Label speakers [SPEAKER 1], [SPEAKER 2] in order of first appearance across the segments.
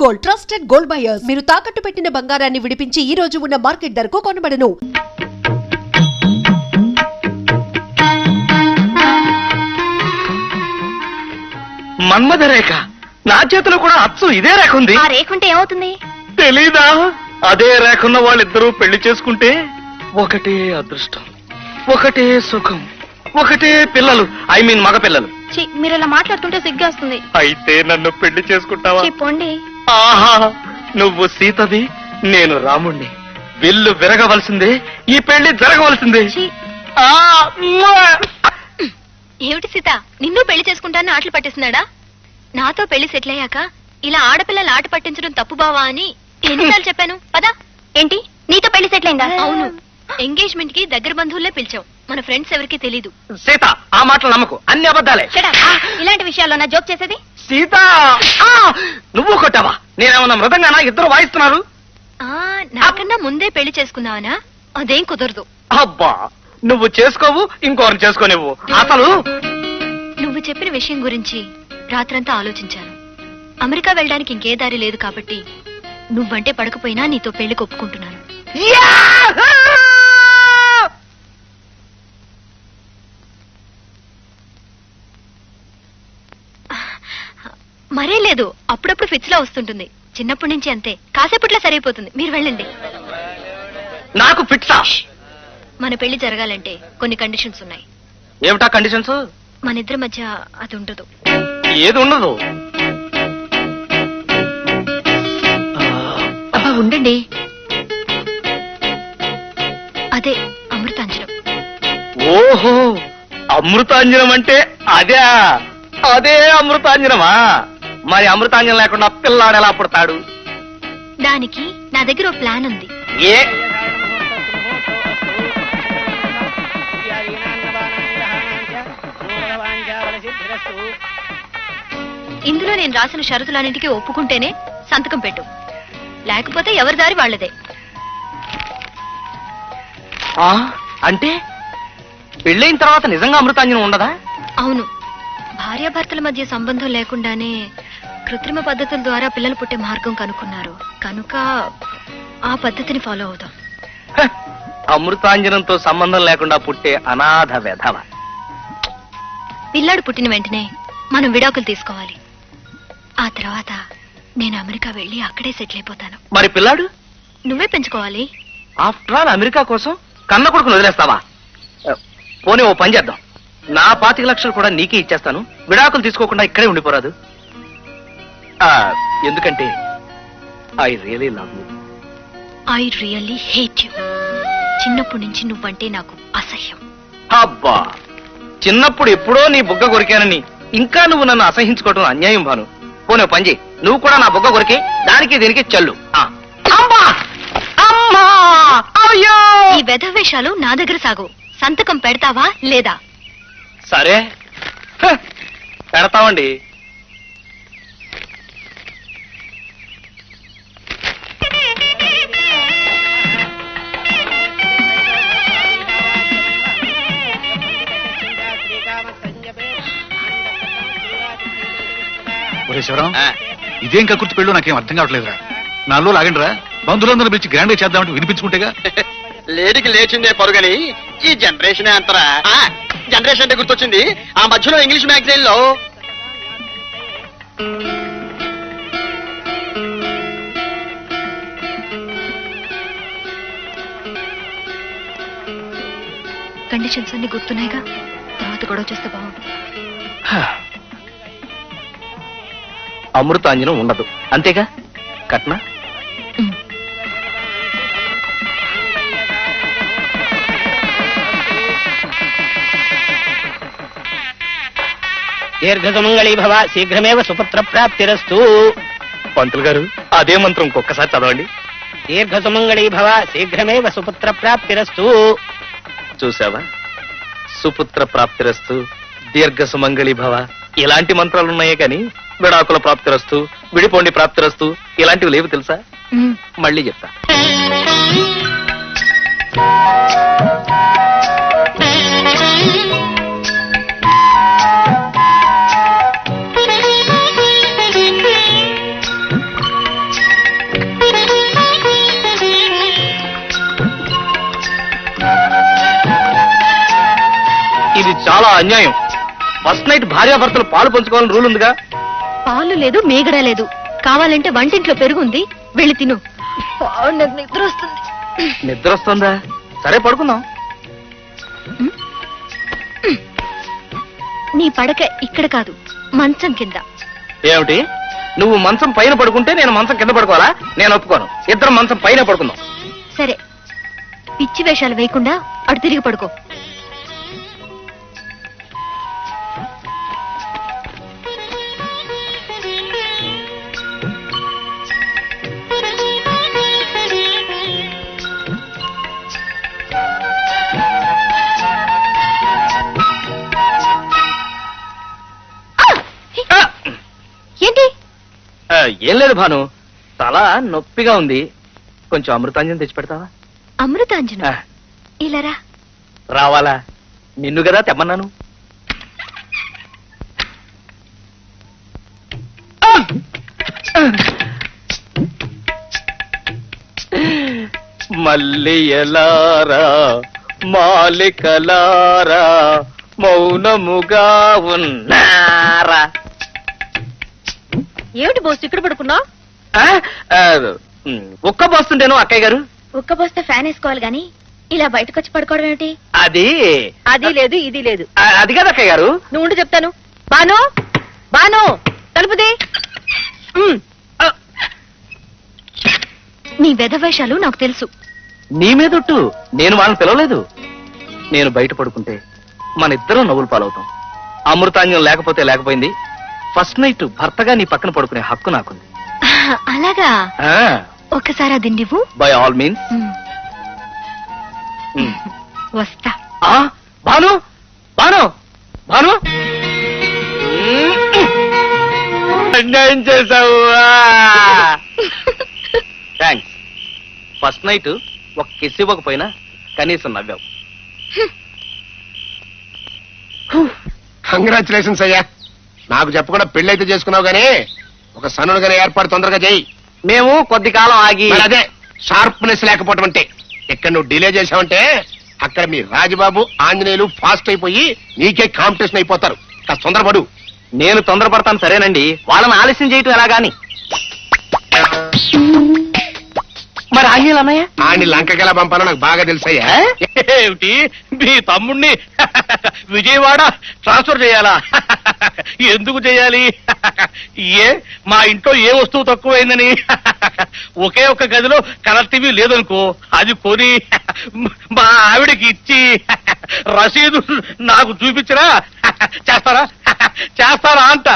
[SPEAKER 1] Gold, trusted gold buyers. మీరు తాకట్టు పెట్టిన బంగారాన్ని విడిపించి ఈ రోజు ఉన్న మార్కెట్ ధరకు కొనబడను.
[SPEAKER 2] మన్మథ రేఖ నా చేతిలో కూడా అచ్చు ఇదే రేఖ ఉంది.
[SPEAKER 3] ఆ రేఖ ఉంటే ఏమవుతుంది
[SPEAKER 2] తెలీదా? అదే రేఖన్న వాళ్ళిద్దరూ పెళ్లి చేసుకుంటే ఒకటే అదృష్టం, ఒకటే సుఖం, ఒకటే పిల్లలు. ఐ మీన్ మగ పిల్లలు.
[SPEAKER 3] మీరు ఇలా మాట్లాడుతుంటే సిగ్గేస్తుంది.
[SPEAKER 2] అయితే నన్ను పెళ్లి చేసుకుంటావా?
[SPEAKER 3] పోండి.
[SPEAKER 2] ఆహా, నువ్వు సీతవి, నేను రాముణ్ణి. విల్లు విరగవలసిందే, ఈ పెళ్లి జరగవలసిందే.
[SPEAKER 3] ఏమిటి సీత, నిన్ను పెళ్లి చేసుకుంటానని ఆటలు పట్టిస్తున్నాడా? నాతో పెళ్లి సెటిల్ అయ్యాక ఇలా ఆడపిల్లలు ఆట పట్టించడం తప్పు బావా అని ఎన్నిసార్లు చెప్పాను. పదా. ఏంటి, నీతో పెళ్లి సెటిల్ అయిందా? అవును, ఎంగేజ్మెంట్ కి దగ్గర బంధువులే పిలిచాం. మన ఫ్రెండ్స్ ఎవరికి తెలీదు.
[SPEAKER 2] సీత, ఆ మాటలు నమ్మకు, అన్ని అబద్ధాలే.
[SPEAKER 3] ఇలాంటి విషయాల్లో నా జోక్ చేసేది.
[SPEAKER 2] సీత, నువ్వు కొట్టావా? నేనేమన్నా మృదంగానా? ఇద్దరు వాయిస్తున్నారు.
[SPEAKER 3] నాకన్నా ముందే పెళ్లి చేసుకున్నావనా? అదేం కుదరదు.
[SPEAKER 2] అబ్బా, నువ్వు చేసుకోవు, ఇంకోరిని చేసుకోనివ్వు. అసలు
[SPEAKER 3] నువ్వు చెప్పిన విషయం గురించి రాత్రంతా ఆలోచించాను. అమెరికా వెళ్ళడానికి ఇంకే దారి లేదు కాబట్టి నువ్వంటే పడకపోయినా నీతో పెళ్లికి ఒప్పుకుంటున్నాను. మరే లేదు, అప్పుడప్పుడు ఫిట్స్ లా వస్తుంటుంది. చిన్నప్పటి నుంచి అంతే, కాసేపట్లో సరైపోతుంది. మీరు వెళ్ళండి.
[SPEAKER 2] నాకు ఫిట్సా?
[SPEAKER 3] మన పెళ్లి జరగాలంటే కొన్ని కండిషన్స్ ఉన్నాయి.
[SPEAKER 2] ఏమిటా కండిషన్స్?
[SPEAKER 3] మన ఇద్దరి మధ్య అది ఉండదు.
[SPEAKER 2] ఏది ఉండదు?
[SPEAKER 3] ఉండండి, అదే అమృతాంజనం.
[SPEAKER 2] ఓహో, అమృతాంజనం అంటే అదే. అదే అమృతాంజనమా? మరి అమృతాంజనం లేకుండా పిల్లాడు ఎలా పుడతాడు?
[SPEAKER 3] దానికి నా దగ్గర ఓ ప్లాన్ ఉంది.
[SPEAKER 2] ఏ?
[SPEAKER 3] ఇందులో నేను రాసిన షరతులన్నింటికీ ఒప్పుకుంటేనే సంతకం పెట్టు, లేకపోతే ఎవరి దారి వాళ్ళదే.
[SPEAKER 2] అంటే పెళ్ళైన తర్వాత నిజంగా అమృతాంజనం ఉండదా?
[SPEAKER 3] అవును, భార్యాభర్తల మధ్య సంబంధం లేకుండానే కృత్రిమ పద్ధతుల ద్వారా పిల్లలు పుట్టే మార్గం కనుక్కున్నారు. కనుక ఆ పద్ధతిని ఫాలో అవుదాం.
[SPEAKER 2] అమృతాంజనంతో సంబంధం లేకుండా పుట్టే అనాథ వెధవ.
[SPEAKER 3] పిల్లాడు పుట్టిన వెంటనే మనం విడాకులు తీసుకోవాలి. ఆ తర్వాత నేను అమెరికా వెళ్ళి అక్కడే సెటిల్ అయిపోతాను.
[SPEAKER 2] మరి పిల్లాడు
[SPEAKER 3] నువ్వే పెంచుకోవాలి.
[SPEAKER 2] ఆఫ్టర్ ఆల్ అమెరికా కోసం కన్న కొడుకును వదిలేస్తావా? పోనీ ఓ పని చేద్దాం, నా 25 లక్షలు కూడా నీకే ఇచ్చేస్తాను. విడాకులు తీసుకోకుండా ఇక్కడే ఉండిపోరాదు? ఎందుకంటే I really love you.
[SPEAKER 3] I really hate you. చిన్నప్పటి నుంచి నువ్వంటే నాకు అసహ్యం.
[SPEAKER 2] అబ్బా, చిన్నప్పుడు ఎప్పుడో నీ బుగ్గ కొరికానని ఇంకా నువ్వు నన్ను అసహించుకోవడం అన్యాయం భాను. పోనీ పని చేయి, నువ్వు కూడా నా బుగ్గ కొరికే, దానికి దీనికి చల్లు.
[SPEAKER 3] ఈ వెధవేషాలు నా దగ్గర సాగు. సంతకం పెడతావా లేదా?
[SPEAKER 2] సరే, పెడతామండి.
[SPEAKER 4] శివరాం, ఇదేం కక్కుర్తి పెళ్ళు నాకేం అర్థం కావట్లేదురా. నాలో లాగండిరా, బంధువులందరూ పిలిచి గ్రాండ్ గా చేద్దామంటే వినిపించుకుంటేగా.
[SPEAKER 5] లేడికి లేచిందే పరుగని ఈ జనరేషన్ అంతరా. జనరేషన్ అంటే గుర్తొచ్చింది, ఆ మధ్యలో ఇంగ్లీష్ మ్యాగజైన్ లో
[SPEAKER 3] కండిషన్స్ అన్ని గుర్తున్నాయిగా, తర్వాత గొడవ చేస్తే బాగుంటుంది.
[SPEAKER 2] అమృతాంజనం ఉండదు, అంతేగా? కట్న
[SPEAKER 5] దీర్ఘసుమంగళీ భవ, శీఘ్రమేవ సుపుత్ర ప్రాప్తిరస్తు.
[SPEAKER 2] పంతులు గారు, అదే మంత్రం ఒక్కసారి చదవండి.
[SPEAKER 5] దీర్ఘసుమంగళీ భవ, శీఘ్రమేవ సుపుత్ర ప్రాప్తిరస్తు.
[SPEAKER 2] చూసావా, సుపుత్ర ప్రాప్తిరస్తు, దీర్ఘ సుమంగళి భవ, ఇలాంటి మంత్రాలు ఉన్నాయే కానీ విడాకుల ప్రాప్తిరస్తు, విడిపోండి ప్రాప్తిరస్తు ఇలాంటివి లేవు తెలుసా? మళ్ళీ చెప్తా. చాలా అన్యాయం. ఫస్ట్ నైట్ భార్యాభర్తలు పాలు పంచుకోవాలని రూల్ ఉందిగా.
[SPEAKER 3] పాలు లేదు, మేగడ లేదు. కావాలంటే వంటింట్లో పెరుగుంది, వెళ్ళి తిను. నాకు నిద్ర వస్తుంది.
[SPEAKER 2] నిద్ర వస్తుందా? సరే పడుకుందాం.
[SPEAKER 3] నీ పడక ఇక్కడ కాదు, మంచం కింద.
[SPEAKER 2] ఏమిటి, నువ్వు మంచం పైన పడుకుంటే నేను మంచం కింద పడుకోవాలా? నేను ఒప్పుకోను. ఇద్దరం మంచం పైన పడుకుందాం.
[SPEAKER 3] సరే, పిచ్చి వేషాలు వేయకుండా అటు తిరిగి పడుకో. ఏంటి?
[SPEAKER 2] ఏం లేదు భాను, తల నొప్పిగా ఉంది. కొంచెం అమృతాంజనం తెచ్చి పెడతావా?
[SPEAKER 3] అమృతాంజన, ఇలారా.
[SPEAKER 2] రావాలా? నిన్ను కదా తెమ్మన్నాను. మల్లియలారా మాలికలారా మౌనముగా ఉన్నారా.
[SPEAKER 3] ఏమిటి బోస్ ఇక్కడ పడుకున్నా?
[SPEAKER 2] ఒక్క పోస్తుంటేను అక్కయ్య గారు.
[SPEAKER 3] ఒక్క బోస్తే ఫ్యాన్ వేసుకోవాలి గాని ఇలా బయటకు వచ్చి పడుకోవడం ఏమిటి?
[SPEAKER 2] అది
[SPEAKER 3] అది లేదు, ఇది లేదు.
[SPEAKER 2] అది కాదు అక్కయ్య గారు.
[SPEAKER 3] నువ్వు ఉండి చెప్తాను. బాను, బాను, తలుపుది. నీ వెధవేషాలు నాకు తెలుసు.
[SPEAKER 2] నీ మీదొట్టు, నేను వాళ్ళని పిలవలేదు. నేను బయట పడుకుంటే మన ఇద్దరం నవ్వులు పాలవుతాం. అమృతాంజనం లేకపోతే లేకపోయింది. ఫస్ట్ నైట్ భర్తగా నీ పక్కన పడుకునే హక్కు నాకుంది.
[SPEAKER 3] అలాగా? ఒక్కసారి అది నువ్వు.
[SPEAKER 2] By all means.
[SPEAKER 3] వస్తా.
[SPEAKER 2] భాను, భాను, భాను, అన్యాయం చేసావు. థ్యాంక్స్. ఫస్ట్ నైట్ ఒక కిస్ ఇవ్వకపోయినా కనీసం నవ్వావు.
[SPEAKER 6] కంగ్రాచులేషన్స్ అయ్యా. నాకు చెప్పకుండా పెళ్ళైతే చేసుకున్నావు గానీ ఒక సన్నుడుగానే ఏర్పాటు తొందరగా చేయి.
[SPEAKER 2] మేము కొద్ది కాలం ఆగి.
[SPEAKER 6] మరి అదే షార్ప్నెస్ లేకపోవటం అంటే. ఇక్కడ నువ్వు డిలే చేసావంటే అక్కడ మీ రాజబాబు ఆంజనేయులు ఫాస్ట్ అయిపోయి నీకే కాంపిటీషన్ అయిపోతారు. కాస్త తొందరపడు.
[SPEAKER 2] నేను తొందరపడతాను సరేనండి, వాళ్ళని ఆలస్యం చేయటం ఎలాగాని. మరి ఆంజనేయులు అన్నయ్య
[SPEAKER 6] ఆండి లంకకి ఎలా పంపాలో నాకు బాగా తెలుసయ్యా.
[SPEAKER 4] ఏమిటి, మీ తమ్ముణ్ణి విజయవాడ ట్రాన్స్ఫర్ చేయాలా? ఎందుకు చేయాలి? మా ఇంట్లో ఏ వస్తువు తక్కువైందని ఒకే ఒక్క గదిలో కలర్ టీవీ లేదనుకో, అది కొని మా ఆవిడకి ఇచ్చి రసీదు నాకు చూపించరా? చేస్తారా? చేస్తారా అంట.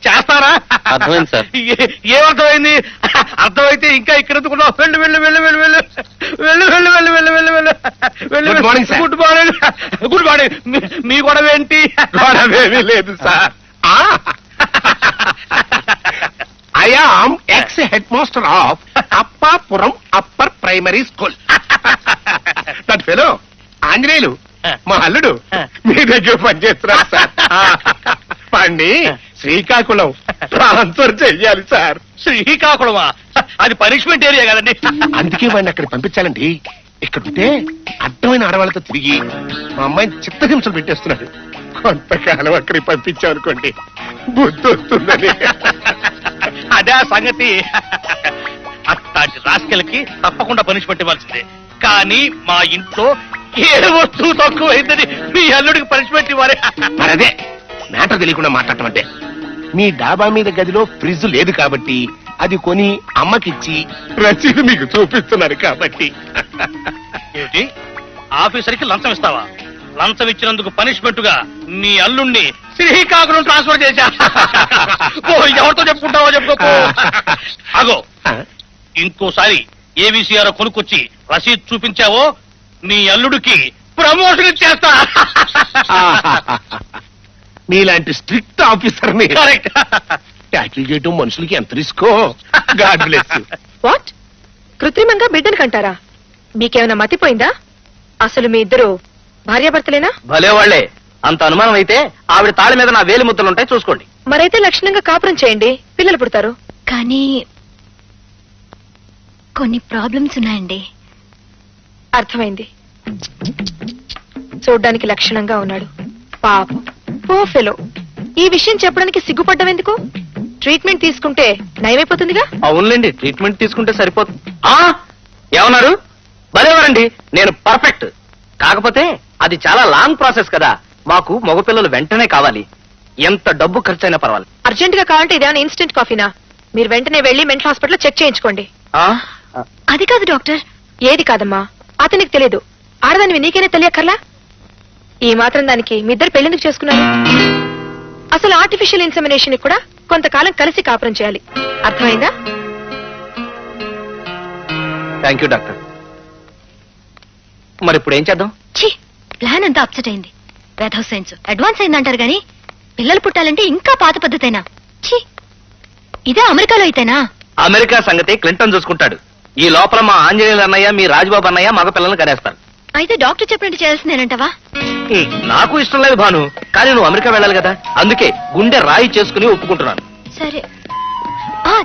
[SPEAKER 4] చేస్తారా?
[SPEAKER 2] అర్థమైంది సార్.
[SPEAKER 4] ఏమర్థమైంది? అర్థమైతే ఇంకా ఇక్కడ ఎందుకున్నావు? వెళ్ళు వెళ్ళు వెళ్ళు వెళ్ళు వెళ్ళు వెళ్ళు వెళ్ళు వెళ్ళు వెళ్ళు వెళ్ళు వెళ్ళు వెళ్ళు.
[SPEAKER 6] Good morning sir.
[SPEAKER 4] Good morning. Good morning. మీ గొడవ ఏంటి?
[SPEAKER 6] గొడవేమీ లేదు sir. I am ex head master of Appapuram upper primary school. That fellow Anjaneyulu మా అల్లుడు మీ దగ్గర పనిచేస్తున్నారు సార్. పండి శ్రీకాకుళం ట్రాన్స్ఫర్ చెయ్యాలి సార్.
[SPEAKER 4] శ్రీకాకుళమా? అది పనిష్మెంట్ ఏరియా కదండి.
[SPEAKER 6] అందుకే వాడిని అక్కడ పంపించాలండి. ఇక్కడ ఉంటే అడ్డమైన ఆడవాళ్ళతో తిరిగి మా అమ్మాయిని చిత్తహింసలు పెట్టేస్తున్నాడు. కొంతకాలం అక్కడికి పంపించామనుకోండి బుద్ధి వస్తుందని.
[SPEAKER 4] అదే సంగతి. అట్లాంటి రాస్కెలకి తప్పకుండా పనిష్మెంట్ ఇవ్వాల్సిందే. కానీ మా ఇంట్లో ఏ వస్తువు తక్కువైందని మీ అల్లుడికి పనిష్మెంట్ ఇవ్వాలి.
[SPEAKER 6] మరి అదే మ్యాటర్ తెలియకుండా మాట్లాడటం అంటే. మీ డాబా మీద గదిలో ఫ్రిడ్జ్ లేదు కాబట్టి అది కొని అమ్మకిచ్చి రసీదు మీకు చూపిస్తున్నారు కాబట్టి.
[SPEAKER 4] ఏమిటి, ఆఫీసర్కి లంచం ఇస్తావా? లంచం ఇచ్చినందుకు పనిష్మెంట్ గా మీ అల్లుణ్ణి శ్రీకాకుళం ట్రాన్స్ఫర్ చేశా. ఎవరితో చెప్పుకుంటావో చెప్పుకో. అగో, ఇంకోసారి ఏబీసీఆర్ కొనుక్కొచ్చి రసీద్ చూపించావో మీ అల్లుడికి ప్రమోషన్ ఇచ్చేస్తా.
[SPEAKER 6] మీలాంటి స్ట్రిక్ట్ ఆఫీసర్
[SPEAKER 4] కరెక్ట్.
[SPEAKER 6] ట్యాకిల్ చేయటం మనుషులకి ఎంత రిస్కో. God bless.
[SPEAKER 7] వాట్? కృత్రిమంగా బిడ్డను కంటారా? మీకేమైనా మతిపోయిందా? అసలు మీ ఇద్దరు భార్యాభర్తలేనా?
[SPEAKER 2] భలే వాళ్లే. అంత అనుమానం అయితే ఆవిడ తాళి మీద నా వేలి ముద్దలుంటాయి, చూసుకోండి.
[SPEAKER 7] మరైతే లక్షణంగా కాపురం చేయండి, పిల్లలు పుడతారు.
[SPEAKER 3] కానీ కొన్ని ప్రాబ్లమ్స్ ఉన్నాయండి.
[SPEAKER 7] అర్థమైంది. చూడ్డానికి లక్షణంగా ఉన్నాడు, పాపం పో ఫెలో, ఈ విషయం చెప్పడానికి సిగ్గుపడ్డం ఎందుకు? ట్రీట్మెంట్ తీసుకుంటే నయమైపోతుందిగా.
[SPEAKER 2] అవునులేండి, ట్రీట్మెంట్ తీసుకుంటే సరిపోతుంది. ఏమన్నారు? భలేవారండి, నేను పర్ఫెక్ట్. కాకపోతే అది చాలా లాంగ్ ప్రాసెస్ కదా, మాకు మగపిల్లలు వెంటనే కావాలి. ఎంత డబ్బు ఖర్చు అయినా పర్వాలేదు.
[SPEAKER 7] అర్జెంట్ గా కావాలంటే ఇదేమైనా ఇన్స్టెంట్ కాఫీనా? మీరు వెంటనే వెళ్లి మెంటల్ హాస్పిటల్లో చెక్ చేయించుకోండి.
[SPEAKER 3] అది కాదు డాక్టర్.
[SPEAKER 7] ఏది కాదమ్మా, అతనికి తెలియదు. ఆడదానివి నీకైనా తెలియక్కర్లా? ఈ మాత్రం దానికి మీ ఇద్దరు పెళ్లెందుకు చేసుకున్నారు? అసలు ఆర్టిఫిషియల్ ఇన్సెమినేషన్ కూడా కొంతకాలం కలిసి కాపురం చేయాలి. అర్థమైందా?
[SPEAKER 2] Thank you doctor. మరి ఇప్పుడు ఏం చేద్దాం?
[SPEAKER 3] ఛీ, ప్లాన్ అంతా అప్సెట్ అయింది. వెధవ్ సైన్స్ అడ్వాన్స్ అయిందంటారు గాని పిల్లలు పుట్టాలంటే ఇంకా పాత పద్ధతేనా? ఛీ, ఇదే అమెరికాలో అయితేనా?
[SPEAKER 2] అమెరికా సంగతి క్లింటన్ చూసుకుంటాడు. ఈ లోపల మా ఆంజనేయులు అన్నయ్య, మీ రాజబాబు అన్నయ్య మగ పిల్లల్ని కనేస్తారు.
[SPEAKER 3] అయితే డాక్టర్ చెప్పినట్టు చేయాల్సిందేనంటావా?
[SPEAKER 2] నాకు ఇష్టం లేదు భాను, కానీ నువ్వు అమెరికా వెళ్ళాలి కదా, అందుకే గుండె రాయి చేసుకుని ఒప్పుకుంటున్నాను.
[SPEAKER 3] సరే.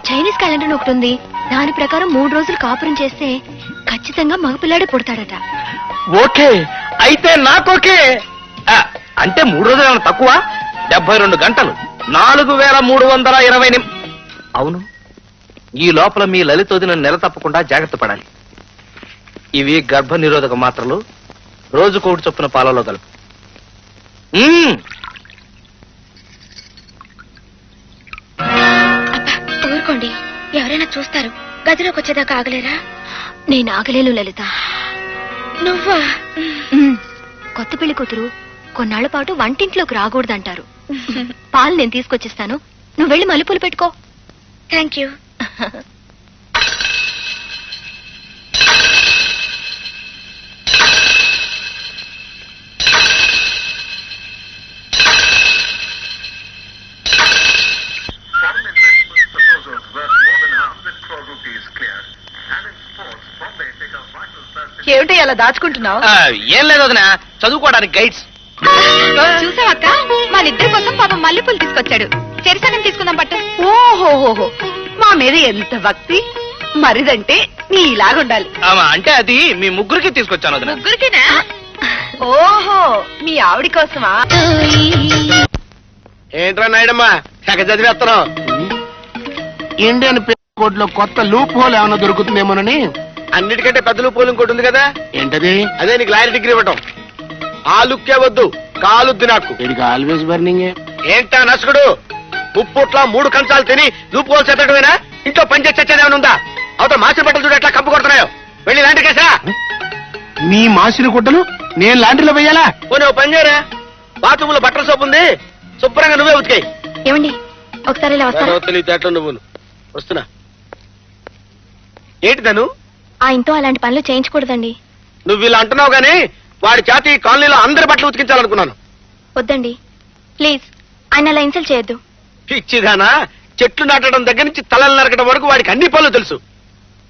[SPEAKER 3] చైనీస్ క్యాలెండర్ ఒకటి ఉంది, దాని ప్రకారం 3 రోజులు కాపురం చేస్తే ఖచ్చితంగా మగపిల్లాడే పుడతాడట.
[SPEAKER 2] ఓకే, అయితే నాకోకే. అంటే 3 రోజులు ఏమైనా తక్కువ? 72 గంటలు, 4320 అవును. ఈ లోపల మీ లలితోదిన నెల తప్పకుండా జాగ్రత్త పడాలి. ఇవి గర్భ నిరోధక మాత్రలు, రోజుకోటి చొప్పున పాలలో కలుపు.
[SPEAKER 3] ఊరుకోండి, ఎవరైనా చూస్తారు. గదిలోకి వచ్చేదాకా ఆగలేరా? నేను ఆగలేను లలిత. నువ్వా? కొత్త పెళ్లి కూతురు కొన్నాళ్ల పాటు వంటింట్లోకి రాకూడదంటారు. పాలు నేను తీసుకొచ్చిస్తాను, నువ్వు వెళ్ళి మల్లెపూలు పెట్టుకో. Thank you.
[SPEAKER 7] ఏమిటి అలా దాచుకుంటున్నావు?
[SPEAKER 2] ఏం లేదు వదినా, చదువుకోవడానికి గైడ్స్.
[SPEAKER 3] చూసావక్క, వాళ్ళిద్దరి కోసం పాపం మల్లెపూలు తీసుకొచ్చాడు. చెరిసగం తీసుకుందాం పట్టు.
[SPEAKER 8] ఓహోహోహో, మా మీద ఎంత భక్తి! మరిదంటే నీ ఇలాగుండాలి.
[SPEAKER 2] అంటే అది మీ ముగ్గురికి తీసుకొచ్చాను వదినా.
[SPEAKER 3] ముగ్గురికేనా?
[SPEAKER 8] ఓహో, మీ ఆవిడ కోసమా?
[SPEAKER 5] ఏంట్రా నాయుడమ్మా తెగ చదివేస్తున్నావు?
[SPEAKER 6] ఇండియన్ కోడ్ లో కొత్త లూప్ హోల్ ఏమైనా దొరుకుతుందేమోనని.
[SPEAKER 5] అన్నిటికంటే పెద్ద లూప్ ఇంకోటి ఉంది కదా,
[SPEAKER 6] ఏంటది?
[SPEAKER 5] అదే నీకు లాయర్ డిగ్రీ ఇవ్వటం. ఆ లుక్కే వద్దు, కాలుద్ది నాకు.
[SPEAKER 6] వీడికి ఆల్వేస్ బర్నింగ్.
[SPEAKER 5] ఏంటా నసుకుడు, ముప్పొట్ల 3 కంచాలు తిని లూప్ హోల్ చెత్తడమేనా? ఇంట్లో పని చేసి చచ్చేది ఏమైనా ఉందా? అవతల మాసిన బట్టలు చూడు ఎట్లా కప్పు కొడుతున్నాయో. వెళ్ళి లాంటి కేసా.
[SPEAKER 6] నీ మాసిన గుడ్డలు నేను లాంటిలో వెయ్యాలా?
[SPEAKER 5] పోనీ ఓ పని చేయరా, బాత్రూమ్ లో బట్టల సోపు ఉంది, శుభ్రంగా నువ్వే ఉతికాయి.
[SPEAKER 3] ఏమండి, ఒకసారి ఇలా వస్తారా?
[SPEAKER 5] తెలివితేటలు నువ్వు. వస్తున్నా. ఏంటి తను?
[SPEAKER 3] ఆయనతో అలాంటి పనులు చేయించకూడదండి.
[SPEAKER 5] నువ్వు ఇలా అంటున్నావు గానీ వాడి చేతి కాలనీలో అందరి బట్టలు ఉతికించాలనుకున్నాను.
[SPEAKER 3] వద్దండి ప్లీజ్, ఆయన అలా ఇన్సల్ట్ చేయొద్దు.
[SPEAKER 5] పిచ్చిదానా, చెట్లు నాటడం దగ్గర నుంచి తలలు నరకడం వరకు వాడికి అన్ని పనులు తెలుసు.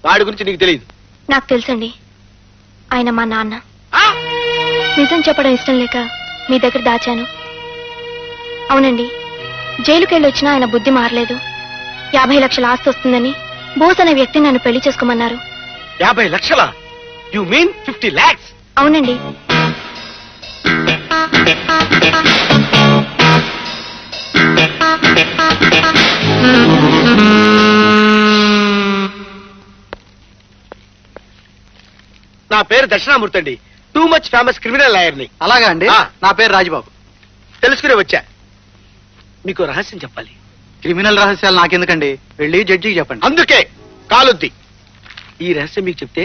[SPEAKER 5] వాడి గురించి నీకు తెలియదు.
[SPEAKER 3] నాకు తెలుసండి, ఆయన మా నాన్న. నిజం చెప్పడం ఇష్టం లేక మీ దగ్గర దాచాను. అవునండి, జైలుకెళ్ళి వచ్చినా ఆయన బుద్ధి మారలేదు. 50 లక్షల ఆస్తి వస్తుందని బోస్ అనే వ్యక్తి నన్ను పెళ్లి చేసుకోమన్నారు.
[SPEAKER 5] 50 లక్షల? You mean 50 lakhs?
[SPEAKER 3] అవునండి.
[SPEAKER 5] నా పేరు దక్షిణామూర్తి అండి, too much famous criminal lawyer ని.
[SPEAKER 9] అలాగా అండి.
[SPEAKER 5] ఆ.
[SPEAKER 9] నా పేరు రాజబాబు.
[SPEAKER 5] తెలుసుకునే వచ్చా. మీకు రహస్యం చెప్పాలి.
[SPEAKER 9] క్రిమినల్ రహస్యాలు నాకెందుకండి, వెళ్ళి జడ్జికి చెప్పండి.
[SPEAKER 5] అందుకే కాలుద్ది. ఈ రహస్యం మీకు చెప్తే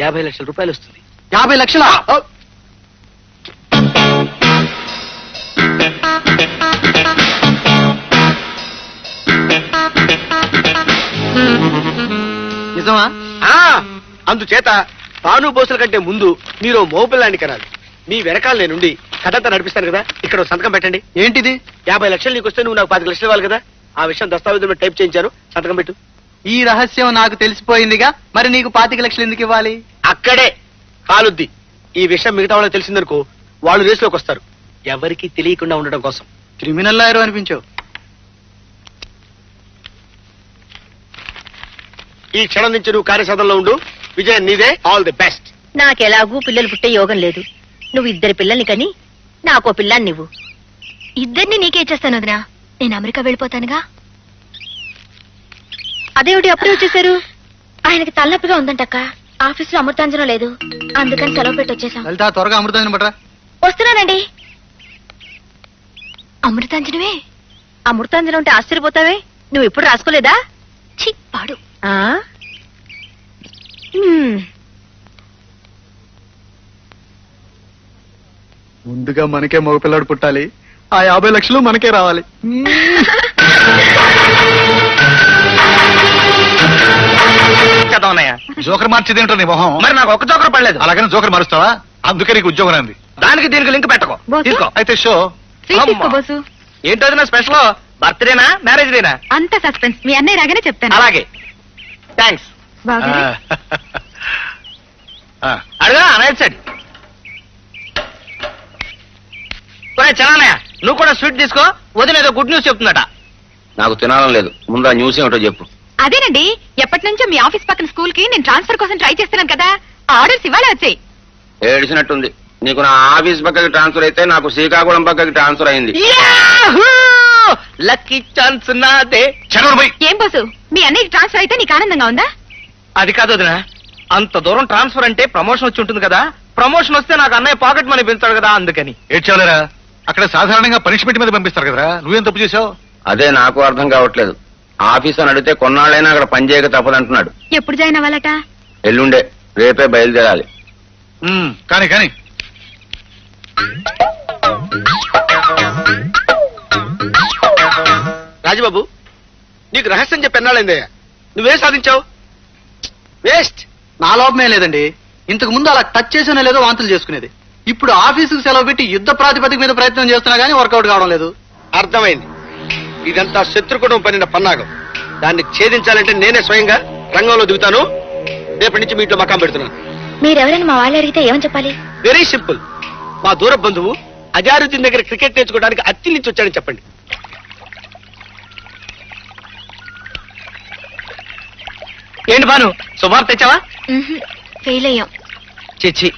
[SPEAKER 5] 50 లక్షల రూపాయలు వస్తుంది.
[SPEAKER 9] 50 లక్షలా? నిజమా?
[SPEAKER 5] అందుచేత పాను బోసుల కంటే ముందు మీరు మోపిల్లాన్ని కనాలి. మీ వెనకాల నేనుండి కథంతా నడిపిస్తాను కదా. ఇక్కడ ఓ సంతకం పెట్టండి.
[SPEAKER 9] ఏంటిది?
[SPEAKER 5] 50 లక్షలు నీకు వస్తే నువ్వు నాకు 5 లక్షలు ఇవ్వాలి కదా. ఆ విషయం దస్తావేజులో టైప్ చేయించాను, సంతకం పెట్టు.
[SPEAKER 9] ఈ రహస్యం నాకు తెలిసిపోయిందిగా, మరి నీకు 25 లక్షలు ఎందుకు ఇవ్వాలి?
[SPEAKER 5] అక్కడే కాలుద్ది. ఈ విషయం మిగతా వాళ్ళకి తెలిసిందనుకో, వాళ్ళు రేసులోకి వస్తారు. ఎవరికి తెలియకుండా ఉండడం కోసం.
[SPEAKER 9] క్రిమినల్ లాయర్ అనిపించావు.
[SPEAKER 5] ఈ క్షణం నుంచి నువ్వు కార్యసాధనలో ఉండు. విజయ్ నీదే. All the best.
[SPEAKER 8] నాకెలాగూ పిల్లలు పుట్టే యోగం లేదు. నువ్వు 2 పిల్లల్ని కని నాకో పిల్లాన్ని నువ్వు.
[SPEAKER 3] ఇద్దరిని నీకే ఇచ్చేస్తాను వదినా. నేను అమెరికా వెళ్ళిపోతానుగా.
[SPEAKER 7] అదేమిటి అప్పుడే వచ్చేసారు?
[SPEAKER 3] ఆయనకి తలనొప్పిగా ఉందంటక్క. ఆఫీస్ లో అమృతాంజనం లేదు, అందుకని సెలవు పెట్టి వచ్చేసాం.
[SPEAKER 9] లలిత త్వరగా అమృతాంజనం పట్రా.
[SPEAKER 3] వస్తున్నానండి. అమృతాంజనమే?
[SPEAKER 7] అమృతాంజనం ఉంటే ఆశ్చర్యపోతావే. నువ్వు ఎప్పుడు రాసుకోలేదా?
[SPEAKER 3] ఛీ, పాడు.
[SPEAKER 7] ఆ? హ్మ్.
[SPEAKER 9] ముందుగా మనకే మగపిల్లాడు పుట్టాలి, ఆ 50 లక్షలు మనకే రావాలి.
[SPEAKER 2] కదా ఉన్నాయా?
[SPEAKER 6] జోకర్ మార్చేది ఏంటో నీ మొహం.
[SPEAKER 2] మరి నాకు ఒక్క జోకర్ పడలేదు.
[SPEAKER 6] అలాగని జోకర్ మారుస్తావా? అందుకే నీకు ఉద్యోగం అంది.
[SPEAKER 2] దానికి దీనికి లింక్ పెట్టుకో.
[SPEAKER 7] బోసు?
[SPEAKER 2] తీసుకో.
[SPEAKER 6] అయితే షో.
[SPEAKER 7] స్వీట్ తీసుకో బోసు.
[SPEAKER 2] ఏంటో నా స్పెషల్? బర్త్డేనా, మ్యారేజ్ డేనా?
[SPEAKER 7] అంత సస్పెన్స్. మీ అన్నయ్య రాగానే చెప్తాను.
[SPEAKER 2] అలాగే, థ్యాంక్స్.
[SPEAKER 7] బాగా
[SPEAKER 2] అడుగా రైట్ సైడ్. చలానయ్య, నువ్వు కూడా స్వీట్ తీసుకో. వదిన ఏదో గుడ్ న్యూస్ చెప్తుందట. నాకు తినాలని లేదు, ముందు ఆ న్యూస్ ఏమిటో చెప్పు.
[SPEAKER 7] అదేనండి, ఎప్పటి నుంచో మీ ఆఫీస్ పక్కన స్కూల్ కి నేను ట్రాన్స్ఫర్ కోసం ట్రై చేస్తున్నాను కదా, ఆర్డర్స్ ఇవాళ వచ్చాయి.
[SPEAKER 5] ఏడిసినట్టుంది. నీకు నా ఆఫీస్ పక్కకి ట్రాన్స్ఫర్ అయితే నాకు శ్రీకాకుళం పక్కకి ట్రాన్స్ఫర్ అయింది.
[SPEAKER 2] లక్కీ ఛాన్స్ నాదే.
[SPEAKER 7] ఏం బోసు, మీ అన్నయ్యకి ట్రాన్స్ఫర్ అయితే నీకు ఆనందంగా ఉందా?
[SPEAKER 2] అది కాదు వదిన, అంత దూరం ట్రాన్స్ఫర్ అంటే ప్రమోషన్ వచ్చి ఉంటుంది కదా. ప్రమోషన్ వస్తే నాకు అన్నయ్య పాకెట్ మనీ పెంచాడు కదా, అందుకని.
[SPEAKER 6] ఏడ్చావులేరా? అక్కడ సాధారణంగా పనిష్మెంట్ మీద పంపిస్తారు కదరా, నువ్వేం తప్పు చేసావు?
[SPEAKER 5] అదే నాకు అర్థం కావట్లేదు. ఆఫీస్ అని అడిగితే కొన్నాళ్ళైనా అక్కడ పని చేయక తప్పదంటున్నాడు.
[SPEAKER 7] ఎప్పుడు జాయిన్ అవ్వాలట?
[SPEAKER 5] ఎల్లుండే, రేపే బయలుదేరాలి.
[SPEAKER 6] కానీ కానీ
[SPEAKER 5] రాజబాబు, నీకు రహస్యం చెప్పి ఎన్నాళ్ళైందయ్యా? నువ్వేం సాధించావు? వేస్ట్.
[SPEAKER 9] నా లోపమే లేదండి. ఇంతకు ముందు అలా టచ్ చేసినా లేదో వాంతులు చేసుకునేది. ఇప్పుడు ఆఫీసుకు సెలవు పెట్టి యుద్ధ ప్రాతిపదిక మీద ప్రయత్నం చేస్తున్నా గానీ వర్కౌట్ కావడం లేదు.
[SPEAKER 5] అర్థమైంది. ఇదంతా శత్రుకుటం పనిన పన్నాగం. దాన్ని ఛేదించాలంటే నేనే స్వయంగా రంగంలో దిగుతాను. రేపటి నుంచి మీ ఇంట్లో మకాం పెడుతున్నాను.
[SPEAKER 3] మీరెవరైనా మా వాళ్ళు అడిగితే ఏమని చెప్పాలి?
[SPEAKER 5] Very simple. మా దూర బంధువు అజారుద్దీన్ దగ్గర క్రికెట్ నేర్చుకోవడానికి అత్తి నుంచి వచ్చాడని చెప్పండి.
[SPEAKER 2] ఏంటి భాను, శుభార్త తెచ్చావా?
[SPEAKER 3] ఫెయిల్ అయ్యాం.
[SPEAKER 2] చిచ్చి,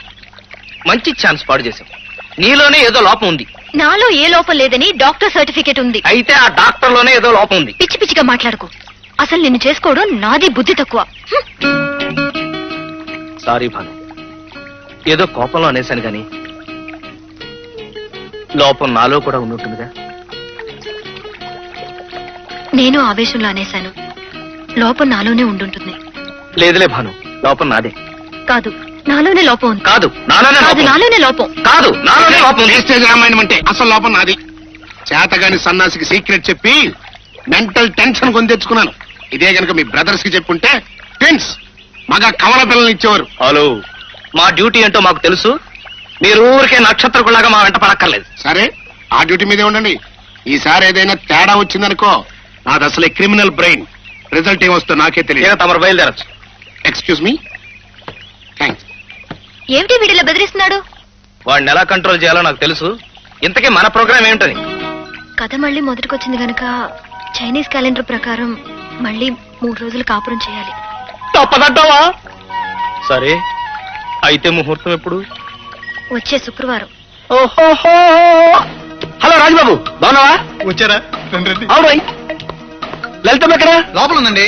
[SPEAKER 2] మంచి ఛాన్స్ పాడు చేసాం. నీలోనే ఏదో లోపం ఉంది.
[SPEAKER 3] నాలో ఏ లోపం లేదని డాక్టర్ సర్టిఫికేట్ ఉంది.
[SPEAKER 2] అయితే ఆ డాక్టర్ లోనే ఏదో లోపం ఉంది.
[SPEAKER 3] పిచ్చి పిచ్చిగా మాట్లాడుకో. అసలు నిన్ను చేసుకోవడం నాది బుద్ధి తక్కువ.
[SPEAKER 2] సారీ భాను, ఏదో కోపంలో అనేశాను గాని లోపం నాలో కూడా ఉంటుందిగా.
[SPEAKER 3] నేను ఆవేశంలో అనేశాను. లోపం నాలోనే ఉండుంటుంది.
[SPEAKER 2] లేదులే భాను, లోపం నాదే.
[SPEAKER 3] కాదు, నాలోనే లోపం ఉంది.
[SPEAKER 2] కాదు, నాలోనే
[SPEAKER 3] కాదు,
[SPEAKER 2] లోపం.
[SPEAKER 3] నాలోనే లోపం.
[SPEAKER 2] కాదు, నాలోనే లోపం ఉంది.
[SPEAKER 6] వేస్టేజ్ రామాయణం అంటే అసలు లోపం నాది. చేతగాని సన్నాసికి సీక్రెట్ చెప్పి మెంటల్ టెన్షన్ కొని తెచ్చుకున్నాను. ఇదే గనక మీ బ్రదర్స్ కి చెప్పుంటే ట్విన్స్ మగ కవల పిల్లల్ని ఇచ్చేవారు.
[SPEAKER 2] హలో, మా డ్యూటీ ఏంటో మాకు తెలుసు. మీరు ఊరికే నక్షత్రకులాగా మా వెంట పడక్కర్లేదు.
[SPEAKER 6] సరే, ఆ డ్యూటీ మీదే ఉండండి. ఈసారి ఏదైనా తేడా వచ్చిందనుకో, నాది అసలే క్రిమినల్ బ్రెయిన్. రిజల్ట్ ఏమొస్తుందో నాకే
[SPEAKER 2] ఇక
[SPEAKER 6] తెలియదు.
[SPEAKER 2] తమరు బయలుదేరచ్చు.
[SPEAKER 6] Excuse me. థ్యాంక్స్.
[SPEAKER 3] ఏమిటి వీడిలో బెదిరిస్తున్నాడు?
[SPEAKER 2] వాడిని ఎలా కంట్రోల్ చేయాలో నాకు తెలుసు. ఇంతకీ మన ప్రోగ్రామ్ ఏమిటని?
[SPEAKER 3] కథ మళ్ళీ మొదటికొచ్చింది గనక చైనీస్ క్యాలెండర్ ప్రకారం మళ్ళీ 3 రోజులు కాపురం చేయాలి.
[SPEAKER 2] తప్పదంటావా? సరే, అయితే ముహూర్తం ఎప్పుడు?
[SPEAKER 3] వచ్చే శుక్రవారం.
[SPEAKER 2] ఓహోహో. హలో రాజబాబు, బాగున్నావా?
[SPEAKER 6] వచ్చారా?
[SPEAKER 2] అవును, లలితం ఎక్కడ?
[SPEAKER 9] లోపల ఉందండి.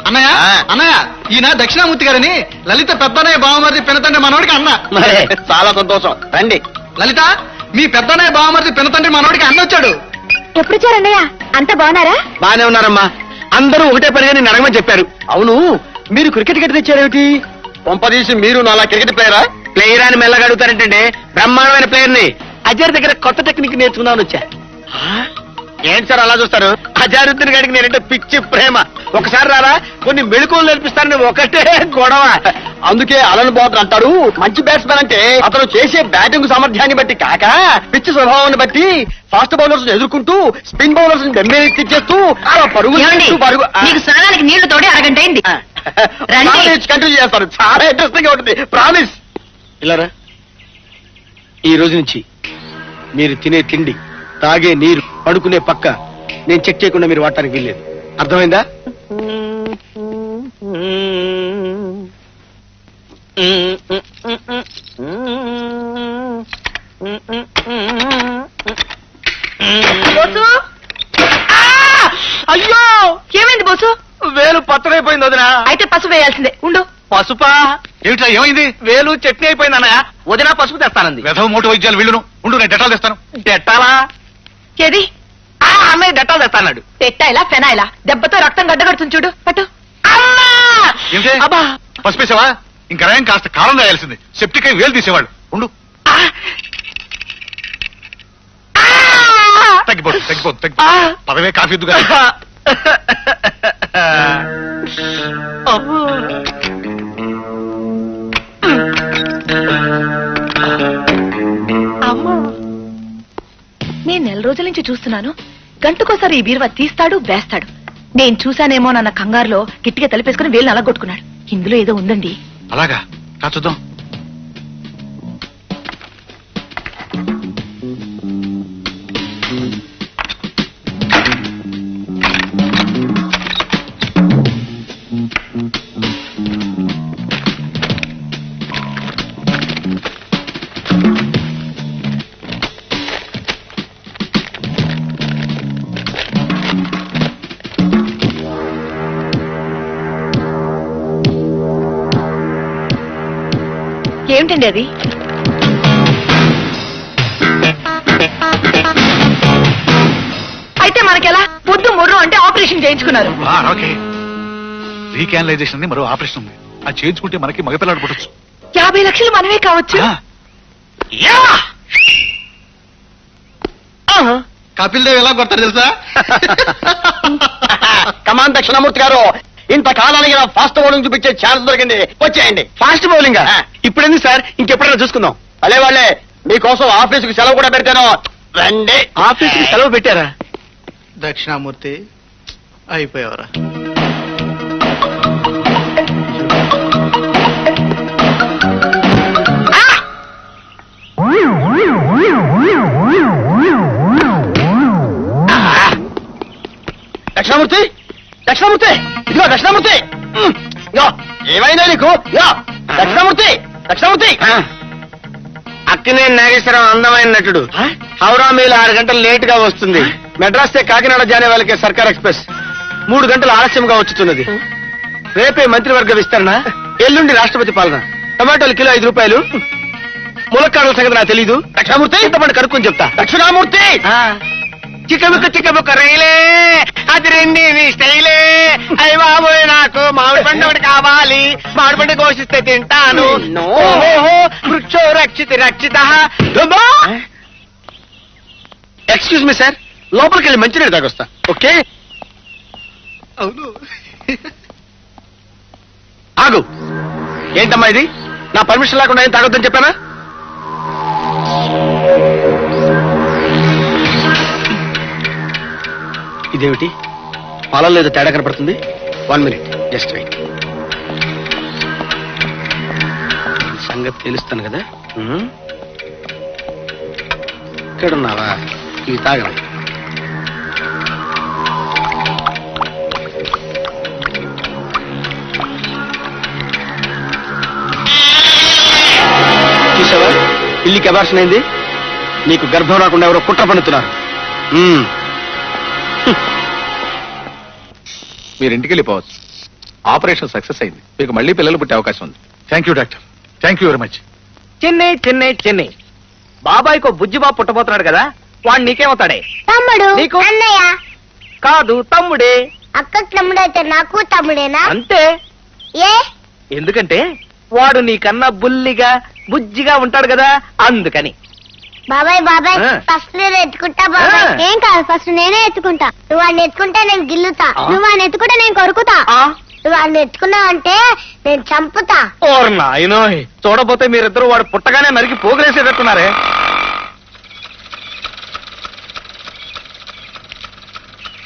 [SPEAKER 9] అన్నయ్య
[SPEAKER 2] ఆ.
[SPEAKER 9] అన్నయ్య, ఈయన దక్షిణామూర్తి గారని లలిత పెద్దన్నయ్య బావమరిది పినతండ్రి మనోడికి అన్న.
[SPEAKER 2] మరే, చాలా సంతోషం. రండి.
[SPEAKER 9] లలిత, మీ పెద్దన్నయ్య బావమరిది పినతండ్రి మనోడికి అన్న వచ్చాడు.
[SPEAKER 3] ఎప్పుడు వచ్చారన్నయ్య? అంత బాగున్నారా?
[SPEAKER 5] బానే ఉన్నారమ్మా. అందరూ ఒకటే పనిగా నేను అడగమని చెప్పారు. అవును, మీరు క్రికెట్ గట్టి తెచ్చారేమిటి? పంపదీసి మీరు నాలా క్రికెట్ ప్లేయరా? ప్లేయర్ అని మెల్లగా అడుగుతారంటే బ్రహ్మాండమైన ప్లేయర్ ని అజర్ దగ్గర కొత్త టెక్నిక్ నేర్చుకుందామని వచ్చా. ఏంటి సార్ అలా చూస్తారు? అజారుద్దీన్ గారికి నేనంటే పిచ్చి ప్రేమ. ఒకసారి రారా, కొన్ని మెళుకువలు నేర్పిస్తానని ఒకటే గొడవ. అందుకే అలన్ బోర్డర్ అంటారు, మంచి బ్యాట్స్మెన్ అంటే అతను చేసే బ్యాటింగ్ సామర్థ్యాన్ని బట్టి కాక పిచ్చి స్వభావాన్ని బట్టి ఫాస్ట్ బౌలర్స్ ఎదుర్కొంటూ స్పిన్ బౌలర్స్ తెచ్చేస్తూ అలా పరుగు పరుగు
[SPEAKER 7] స్నానానికి నీళ్లు తోడి అరగంట అయింది.
[SPEAKER 5] కంటిన్యూ చేస్తారు. చాలా ఇంట్రెస్టింగ్ గా ఉంటుంది, ప్రామిస్. ఇలారా, ఈ రోజు నుంచి మీరు తినే తిండి, తాగే నీరు, పడుకునే పక్క నేను చెక్ చేయకుండా మీరు వాడటానికి వీల్లేదు. అర్థమైందా?
[SPEAKER 2] అయిపోయింది వదినా.
[SPEAKER 7] అయితే పసుపు వేయాల్సిందే. ఉండు.
[SPEAKER 2] పసుపా?
[SPEAKER 4] ఏమిటా ఏమైంది?
[SPEAKER 2] వేలు చట్నీ అయిపోయింది అన్నయ్య. వదినా పసుపు తెస్తానంది.
[SPEAKER 4] వెధవ మోటు వైద్యాలు వీళ్ళును. ఉండు నేను డెటాల్ తెస్తాను.
[SPEAKER 2] డెట్టాలా?
[SPEAKER 7] ఏది?
[SPEAKER 2] అన్నయ్య డెట్టాలు తెస్తాన్నాడు.
[SPEAKER 7] పెట్టాయిలా ఫెనాయిలా దెబ్బతో రక్తం గడ్డగడుతుంది చూడు. పట్టు.
[SPEAKER 4] ఏమిటి?
[SPEAKER 2] అబ్బా
[SPEAKER 4] పసిపేసావా? ఇంకా నయం కాస్త కాలం రాయాల్సింది. సెప్టిక్ అయి వేలు తీసేవాళ్ళు. ఉండు. తగ్గిపోదు తగ్గిపోదు తగ్గిపోదు. పదవే కాఫీ ఎద్దుగా.
[SPEAKER 7] నేను నెల రోజుల నుంచి చూస్తున్నాను. గంటకోసారి ఈ బీరువా తీస్తాడు వేస్తాడు. నేను చూశానేమో నన్న కంగారులో గట్టిగా తలిపేసుకుని వేలు అలగొట్టుకున్నాడు. ఇందులో ఏదో ఉందండి.
[SPEAKER 4] అలాగా కా చూద్దాం.
[SPEAKER 7] ఏమిటండి అది? అయితే మనకెలా? పొద్దు ముర్రు అంటే ఆపరేషన్ చేయించుకున్నారు.
[SPEAKER 4] ఓకే. రీకానలైజేషన్ అని మరో ఆపరేషన్ ఉంది. అది చేయించుకుంటే మనకి మగపిల్లాడు పుట్టచ్చు.
[SPEAKER 7] 50 లక్షలు మనమే కావచ్చు.
[SPEAKER 9] కపిల్ దేవ్ ఎలా కొడతారు తెలుసా?
[SPEAKER 5] కమాన్ దక్షిణామూర్తి గారు, ఇంతకాలానికి ఫాస్ట్ బౌలింగ్ చూపించే ఛాన్స్ దొరికింది. వచ్చేయండి. ఫాస్ట్ బౌలింగ్ ఇప్పుడేంది సార్? ఇంకెప్పుడైనా చూసుకుందాం. అలే వాళ్ళే మీకోసం ఆఫీసుకి సెలవు కూడా పెడతాను. రండి. ఆఫీసుకి సెలవు పెట్టారా?
[SPEAKER 9] దక్షిణామూర్తి అయిపోయావరా.
[SPEAKER 5] దక్షిణామూర్తి, దక్షిణామూర్తి, ఇదిగో దక్షిణామూర్తి. ఇదిగో ఏమైందా నీకు? ఇదిగో దక్షిణామూర్తి, దక్షిణామూర్తి. అక్కినే నాగేశ్వరరావు అందమైన నటుడు. హౌరా మీల్ 6 గంటలు లేట్ గా వస్తుంది. మెడ్రాస్ కాకినాడ జానే వాళ్ళకి సర్కార్ ఎక్స్ప్రెస్ 3 గంటలు ఆలస్యంగా వచ్చుతున్నది. రేపే మంత్రివర్గ విస్తరణ, ఎల్లుండి రాష్ట్రపతి పాలన. టమాటోలు కిలో 5 రూపాయలు. ములక్కాడల సంగతి నాకు తెలీదు. దక్షిణామూర్తి ఇంతమంది కనుక్కొని చెప్తా. దక్షిణామూర్తి చిక్కబుక్క రైలే అది రెండి నీ స్టైలే. అయ్య బాబోయ్ నాకు మామిడి పండు ఒకటి కావాలి. మామిడి పండు కోసిస్తే తింటాను. వృక్షో రక్షిత రక్షిత. ఎక్స్క్యూజ్ మీ సార్, లోపలికి వెళ్ళి మంచినీళ్ళు తాగొస్తా. ఓకే?
[SPEAKER 9] అవును.
[SPEAKER 5] ఆగు. ఏంటమ్మా ఇది? నా పర్మిషన్ లేకుండా ఏం తాగొద్దని చెప్పానా? ఇదేమిటి పాలల్లో ఏదో తేడా కనపడుతుంది. 1 minute జస్ట్ వెయిట్. సంగతి తెలుస్తాను కదా. ఇక్కడున్నావా? ఇవి తాగరా. చూసావా ఇల్లుకి అబార్షన్ అయింది. నీకు గర్భం రాకుండా ఎవరో కుట్ర పన్నుతున్నారు.
[SPEAKER 2] మీరు ఇంటికి వెళ్ళిపోవచ్చు. ఆపరేషన్ సక్సెస్ అయింది. మీకు మళ్ళీ పిల్లలు పుట్టే అవకాశం ఉంది.
[SPEAKER 4] Thank you doctor. Thank you very much.
[SPEAKER 5] Chennai Chennai Chennai. బాబాయ్కో బుజ్జిబాబు పుట్టబోతున్నాడు కదా, వాడు నీకేమవుతాడే?
[SPEAKER 3] తమ్ముడు.
[SPEAKER 5] నీకు?
[SPEAKER 3] అన్నయ్య.
[SPEAKER 5] కాదు తమ్ముడే.
[SPEAKER 3] అక్కకి తమ్ముడైతే నాకు తమ్ముడేనా?
[SPEAKER 5] అంతే.
[SPEAKER 3] ఏ?
[SPEAKER 5] ఎందుకంటే వాడు నీకన్నా బుల్లిగా బుజ్జిగా ఉంటాడు కదా, అందుకని.
[SPEAKER 3] బాబాయ్ బాబాయ్
[SPEAKER 5] ఆ.
[SPEAKER 3] ఫస్ట్ నేను ఎత్తుకుంటా బాబాయ్.
[SPEAKER 5] ఆ.
[SPEAKER 3] ఏం కాదు, ఫస్ట్ నేనే ఎత్తుకుంటా. నువ్వు వాడిని ఎత్తుకుంటే నేను గిల్లుతా. నువ్వు వాడిని ఎత్తుకుంటే నేను కొరుకుతా. నువ్వు వాడిని ఎత్తుకున్నావు అంటే నేను చంపుతా.
[SPEAKER 5] ఓర్ నాయనో, చూడబోతే మీరిద్దరు వాడు పుట్టగానే నరికి పోగులేసేటట్టున్నారే.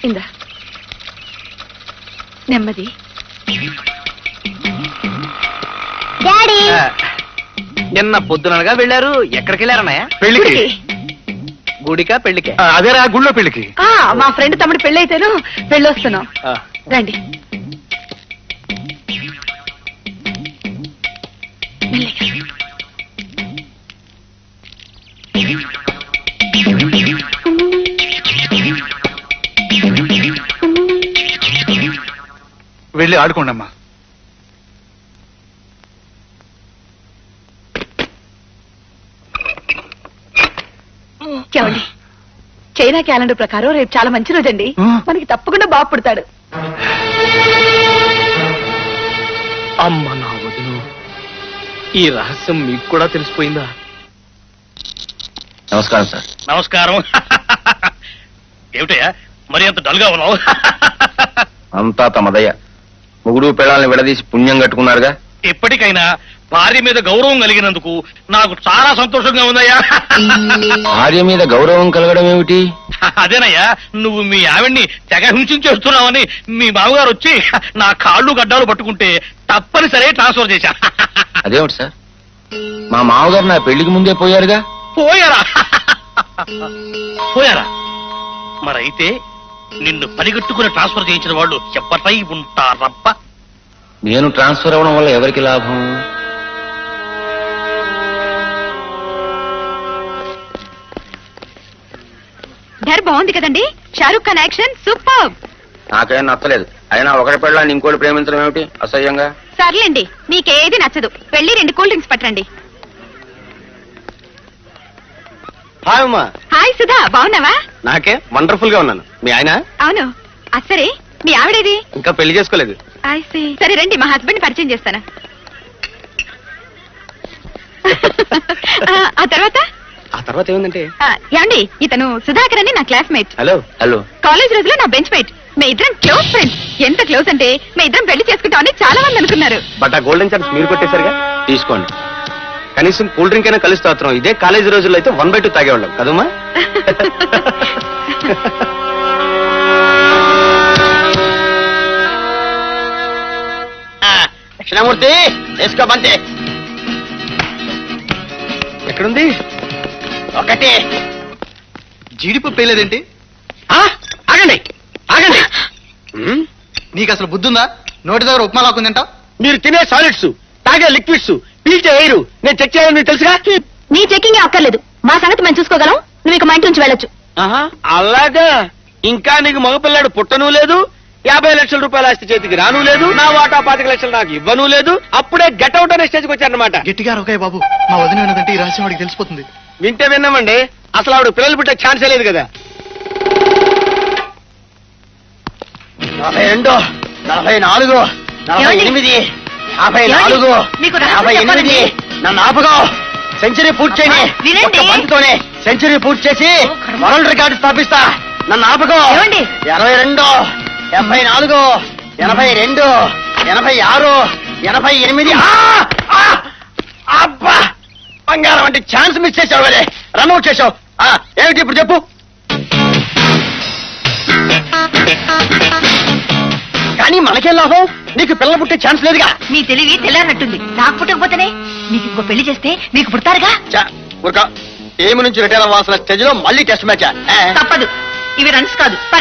[SPEAKER 7] ఇందా నెమ్మది.
[SPEAKER 3] డాడీ
[SPEAKER 5] నిన్న పొద్దునగా వెళ్ళారు. ఎక్కడికి వెళ్ళారన్నయ్య?
[SPEAKER 4] పెళ్లికి.
[SPEAKER 5] గుడికా పెళ్లికే?
[SPEAKER 4] అదేరా గుళ్ళో పెళ్లికి.
[SPEAKER 7] మా ఫ్రెండ్ తమ్ముడు పెళ్లి అయితేను వెళ్ళొస్తున్నాం. రండి. మెల్లిగా.
[SPEAKER 4] వెళ్ళి ఆడుకోండి అమ్మా.
[SPEAKER 8] ఏమండి, చైనా క్యాలెండర్ ప్రకారం రేపు చాలా మంచి రోజండి. మనకి తప్పకుండా బాబు పుడతాడు.
[SPEAKER 2] అమ్మ నా వదిను, ఈ రహస్యం మీకు కూడా తెలిసిపోయిందా?
[SPEAKER 5] నమస్కారం సార్.
[SPEAKER 4] నమస్కారం. ఏమిటయ్యా మరి అంత డల్గా ఉన్నావు?
[SPEAKER 5] అంతా తమదయ్య. ముగుడు పిల్లల్ని విడదీసి పుణ్యం కట్టుకున్నారుగా.
[SPEAKER 4] ఇప్పటికైనా భార్య మీద గౌరవం కలిగినందుకు నాకు చాలా సంతోషంగా ఉందయ్యా.
[SPEAKER 5] భార్య మీద గౌరవం కలగడం ఏమిటి?
[SPEAKER 4] అదేనయ్యా, నువ్వు మీ ఆవిడ్ని తెగ హింసించేస్తున్నావని మీ బావగారు వచ్చి నా కాళ్ళు గడ్డాలు పట్టుకుంటే తప్పనిసరి ట్రాన్స్ఫర్ చేశా.
[SPEAKER 5] అదేమిటి సార్, మా మామగారు నా పెళ్లికి ముందే పోయారుగా.
[SPEAKER 4] పోయారా? పోయారా? మరైతే నిన్ను పనిగట్టుకుని ట్రాన్స్ఫర్ చేయించిన వాళ్ళు చెప్పటై ఉంటారప్ప.
[SPEAKER 5] నేను ట్రాన్స్ఫర్ అవ్వడం వల్ల ఎవరికి లాభం?
[SPEAKER 3] ధర బాగుంది కదండి. Shahrukh Khan action super.
[SPEAKER 5] నాకేం నచ్చలేదు. అయినా ఒకటి పెళ్ళాన్ని ఇంకోటి ప్రేమించడం ఏమిటి అసహ్యంగా?
[SPEAKER 3] సర్లేండి, మీకేది నచ్చదు. వెళ్ళి 2 కూల్ డ్రింక్స్ పట్టండి.
[SPEAKER 5] హాయ్ అమ్మా.
[SPEAKER 3] హాయ్ సుధా, బాగున్నావా?
[SPEAKER 5] నాకే వండర్ఫుల్ గా ఉన్నాను. మీ ఆయన?
[SPEAKER 3] అవును. అసరే మీ ఆవిడేది?
[SPEAKER 5] ఇంకా పెళ్లి చేసుకోలేదు.
[SPEAKER 3] సరే రండి, మా హస్బెండ్ పరిచయం చేస్తాను. ఆ తర్వాత
[SPEAKER 5] ఆ తర్వాత ఏముందంటే,
[SPEAKER 3] ఏమండి, ఇతను సుధాకర్ అని నా క్లాస్మేట్.
[SPEAKER 5] Hello hello.
[SPEAKER 3] కాలేజ్ రోజులో నా బెంచ్ మేట్. మీ ఇద్దరం క్లోజ్ ఫ్రెండ్స్. ఎంత క్లోజ్ అంటే మీ ఇద్దరం పెళ్లి చేసుకుంటామని చాలా మంది అనుకున్నారు.
[SPEAKER 5] బట్ ఆ గోల్డెన్ ఛాన్స్ మీరు కొట్టేసరిగా. తీసుకోండి, కనీసం కూల్ డ్రింక్ అయినా కలిసి తాగుతున్నాం. ఇదే కాలేజీ రోజుల్లో అయితే 1/2 తాగేవాళ్ళం కదమ్మా. కృష్ణమూర్తి వేసుకోబంతే. ఎక్కడుంది? ఒకటి.
[SPEAKER 9] జీడిపప్పు వేయలేదేంటి?
[SPEAKER 5] ఆగండి ఆగండి.
[SPEAKER 9] నీకు అసలు బుద్ధుందా? నోటి దగ్గర ఉప్మా లాక్కుందంట.
[SPEAKER 5] మీరు తినే సాలిడ్స్, తాగే లిక్విడ్స్, పీల్చే ఎయిర్ నేను చెక్ చేయాలని మీకు తెలుసుగా.
[SPEAKER 3] నీ చెక్కింగ్ అక్కర్లేదు, మా సంగతి మేము చూసుకోగలం. నువ్వు ఇక మా ఇంటి నుంచి వెళ్ళొచ్చు.
[SPEAKER 5] అలాగా? ఇంకా నీకు మగపిల్లాడు పుట్టను లేదు, 50 లక్షల రూపాయల ఆస్తి చేతికి రాను లేదు, నా వాటా 25 లక్షలు నాకు ఇవ్వను లేదు. అప్పుడే గెట్అవుట్ అనే స్టేజ్కి వచ్చారనమాట.
[SPEAKER 9] గట్టిగా రొకాయ బాబు, మా వదిన విన్నదంటే ఈ రహస్యం వాడికి తెలిసిపోతుంది.
[SPEAKER 5] వింటే విన్నామండి, అసలు ఆవిడ పిల్లలు పుట్టే ఛాన్సే లేదు కదా. 42, 44, 48, 54,
[SPEAKER 3] మీకు రహస్యం
[SPEAKER 5] 58.
[SPEAKER 3] చెప్పాలండి.
[SPEAKER 5] నన్ను ఆపగా సెంచరీ పూర్తి చేయని
[SPEAKER 3] వినండి.
[SPEAKER 5] ఒక్క బంతితోనే సెంచరీ పూర్తి చేసి వరల్డ్ రికార్డు స్థాపిస్తా. నన్ను ఆపగా.
[SPEAKER 3] ఏమండి?
[SPEAKER 5] 22, 74, 82, 86, 88. అబ్బా, బంగారం అంటే ఛాన్స్ మిస్ చేసావు కదే, రన్అట్ చేసావు. ఏమిటి ఇప్పుడు చెప్పు? కానీ మనకేం లాభం? నీకు పిల్లలు పుట్టే ఛాన్స్ లేదుగా.
[SPEAKER 3] మీ తెలివి తెల్లారట్టుంది. నాకు పుట్టకపోతేనే మీకు ఇంకో పెళ్లి చేస్తే మీకు పుడతారుగా.
[SPEAKER 5] ఊరుక. ఏమి నుంచి రిటైర్ అవ్వాల్సిన స్టేజ్ లో మళ్ళీ టెస్ట్ మ్యాచ్.
[SPEAKER 3] తప్పదు, ఇవి రన్స్ కాదు.